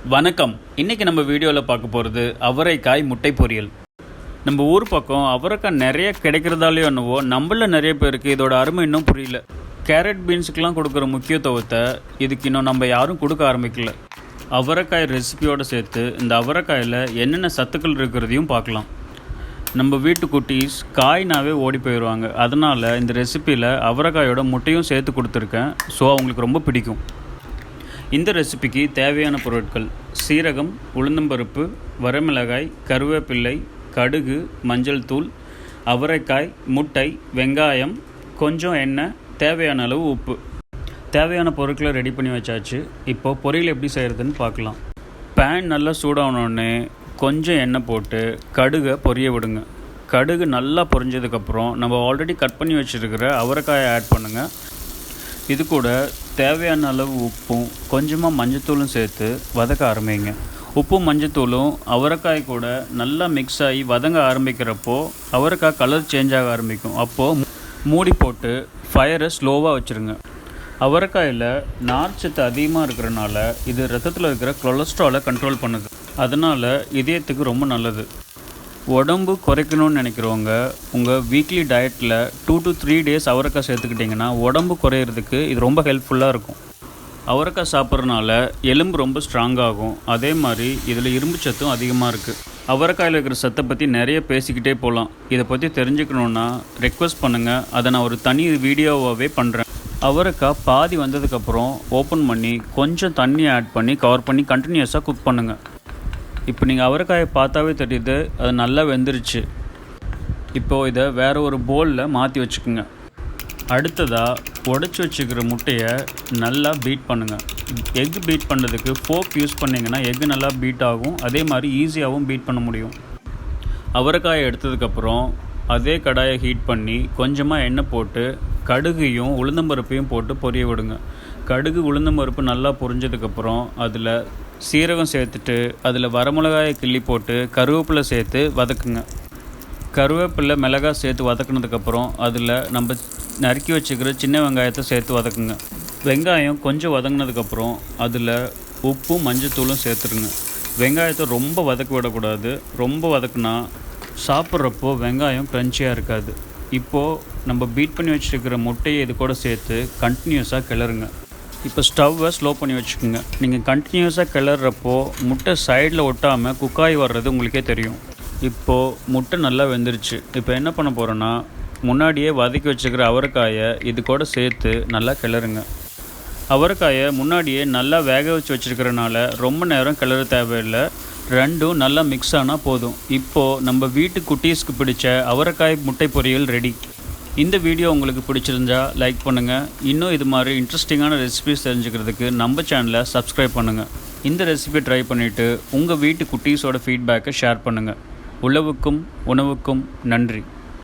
வணக்கம். இன்றைக்கி நம்ம வீடியோவில் பார்க்க போகிறது அவரைக்காய் முட்டை பொரியல். நம்ம ஊர் பக்கம் அவரைக்காய் நிறைய கிடைக்கிறதாலேயோ என்னவோ நம்மள நிறைய பேருக்கு இதோட அருமை இன்னும் புரியல. கேரட் பீன்ஸுக்கெலாம் கொடுக்குற முக்கியத்துவத்தை இதுக்கு இன்னும் நம்ம யாரும் கொடுக்க ஆரம்பிக்கல. அவரைக்காய் ரெசிபியோடு சேர்த்து இந்த அவரைக்காயில் என்னென்ன சத்துக்கள் இருக்கிறதையும் பார்க்கலாம். நம்ம வீட்டு குட்டீஸ் காய்னாவே ஓடி போயிடுவாங்க. அதனால் இந்த ரெசிப்பியில் அவரைக்காயோட முட்டையும் சேர்த்து கொடுத்துருக்கேன். ஸோ அவங்களுக்கு ரொம்ப பிடிக்கும். இந்த ரெசிபிக்கு தேவையான பொருட்கள்: சீரகம், உளுந்தம்பருப்பு, வரமிளகாய், கருவேப்பிள்ளை, கடுகு, மஞ்சள் தூள், அவரைக்காய், முட்டை, வெங்காயம், கொஞ்சம் எண்ணெய், தேவையான அளவு உப்பு. தேவையான பொருட்களை ரெடி பண்ணி வச்சாச்சு. இப்போது பொரியல் எப்படி செய்கிறதுன்னு பார்க்கலாம். பேன் நல்லா சூடானோடனே கொஞ்சம் எண்ணெய் போட்டு கடுகை பொரிய விடுங்க. கடுகு நல்லா பொரிஞ்சதுக்கப்புறம் நம்ம ஆல்ரெடி கட் பண்ணி வச்சுருக்கிற அவரைக்காயை ஆட் பண்ணுங்கள். இது கூட தேவையான அளவு உப்பும் கொஞ்சமாக மஞ்சத்தூளும் சேர்த்து வதக்க ஆரம்பிங்க. உப்பும் மஞ்சத்தூளும் அவரைக்காய் கூட நல்லா மிக்ஸ் ஆகி வதங்க ஆரம்பிக்கிறப்போ அவரைக்காய் கலர் சேஞ்ச் ஆக ஆரம்பிக்கும். அப்போது மூடி போட்டு ஃபயரை ஸ்லோவாக வச்சுருங்க. அவரைக்காயில் நார்ச்சத்து அதிகமாக இருக்கிறனால இது ரத்தத்தில் இருக்கிற கொலஸ்ட்ராலை கண்ட்ரோல் பண்ணுது. அதனால் இதயத்துக்கு ரொம்ப நல்லது. உடம்பு குறைக்கணும்னு நினைக்கிறவங்க உங்கள் வீக்லி டயட்டில் 2 to 3 days அவரைக்காய் சேர்த்துக்கிட்டிங்கன்னா உடம்பு குறையிறதுக்கு இது ரொம்ப ஹெல்ப்ஃபுல்லாக இருக்கும். அவரைக்காய் சாப்பிட்றதுனால எலும்பு ரொம்ப ஸ்ட்ராங்காகும். அதே மாதிரி இதில் இரும்பு சத்தும் அதிகமாக இருக்குது. அவரைக்காயில் இருக்கிற சத்தை பற்றி நிறைய பேசிக்கிட்டே போகலாம். இதை பற்றி தெரிஞ்சுக்கணுன்னா ரெக்வஸ்ட் பண்ணுங்கள். அதை நான் ஒரு தனி வீடியோவாகவே பண்ணுறேன். அவரைக்காய் பாதி வந்ததுக்கப்புறம் ஓப்பன் பண்ணி கொஞ்சம் தண்ணி ஆட் பண்ணி கவர் பண்ணி கண்டினியூஸாக குக் பண்ணுங்கள். இப்போ நீங்கள் அவரைக்காயை பார்த்தாவே தெரியுது, அது நல்லா வெந்துருச்சு. இப்போது இதை வேறு ஒரு பவுலில் மாற்றி வச்சுக்கோங்க. அடுத்ததாக உடச்சி வச்சுக்கிற முட்டையை நல்லா பீட் பண்ணுங்கள். எக் பீட் பண்ணுறதுக்கு ஃபோக் யூஸ் பண்ணிங்கன்னா எக்கு நல்லா பீட் ஆகும். அதே மாதிரி ஈஸியாகவும் பீட் பண்ண முடியும். அவரைக்காயை எடுத்ததுக்கப்புறம் அதே கடாயை ஹீட் பண்ணி கொஞ்சமாக எண்ணெய் போட்டு கடுகையும் உளுந்தம்பருப்பையும் போட்டு பொரிய விடுங்க. கடுகு உளுந்தம்பருப்பு நல்லா பொரிஞ்சதுக்கப்புறம் அதில் சீரகம் சேர்த்துட்டு அதில் வரமிளகாயை கிள்ளி போட்டு கருவேப்பிலை சேர்த்து வதக்குங்க. கருவேப்பிலை மிளகாய் சேர்த்து வதக்குனதுக்கப்புறம் அதில் நம்ம நறுக்கி வச்சுக்கிற சின்ன வெங்காயத்தை சேர்த்து வதக்குங்க. வெங்காயம் கொஞ்சம் வதங்கினதுக்கப்புறம் அதில் உப்பும் மஞ்சத்தூளும் சேர்த்துருங்க. வெங்காயத்தை ரொம்ப வதக்க விடக்கூடாது. ரொம்ப வதக்குனா சாப்பிட்றப்போ வெங்காயம் க்ரன்ச்சியாக இருக்காது. இப்போது நம்ம பீட் பண்ணி வச்சுருக்கிற முட்டையை இது கூட சேர்த்து கண்டினியூஸாக கிளறுங்க. இப்போ ஸ்டவ்வை ஸ்லோ பண்ணி வச்சுக்கோங்க. நீங்கள் கண்டினியூஸாக கிளறப்போ முட்டை சைடில் ஒட்டாமல் குக்காய் வர்றது உங்களுக்கே தெரியும். இப்போது முட்டை நல்லா வெந்துருச்சு. இப்போ என்ன பண்ண போகிறோன்னா முன்னாடியே வதக்கி வச்சுக்கிற அவரைக்காயை இது கூட சேர்த்து நல்லா கிளறுங்க. அவரைக்காயை முன்னாடியே நல்லா வேக வச்சு வச்சுருக்கிறனால ரொம்ப நேரம் கிளற தேவையில்லை. ரெண்டும் நல்லா மிக்ஸ் ஆனால் போதும். இப்போது நம்ம வீட்டு குட்டீஸ்க்கு பிடிச்ச அவரைக்காய் முட்டை பொரியல் ரெடி. இந்த வீடியோ உங்களுக்கு பிடிச்சிருந்தா லைக் பண்ணுங்கள். இன்னும் இது மாதிரி இன்ட்ரெஸ்டிங்கான ரெசிபிஸ் தெரிஞ்சுக்கிறதுக்கு நம்ம சேனலை சப்ஸ்கிரைப் பண்ணுங்கள். இந்த ரெசிபி ட்ரை பண்ணிவிட்டு உங்கள் வீட்டு குட்டீஸோட ஃபீட்பேக்கை ஷேர் பண்ணுங்கள். உணவுக்கும் நன்றி.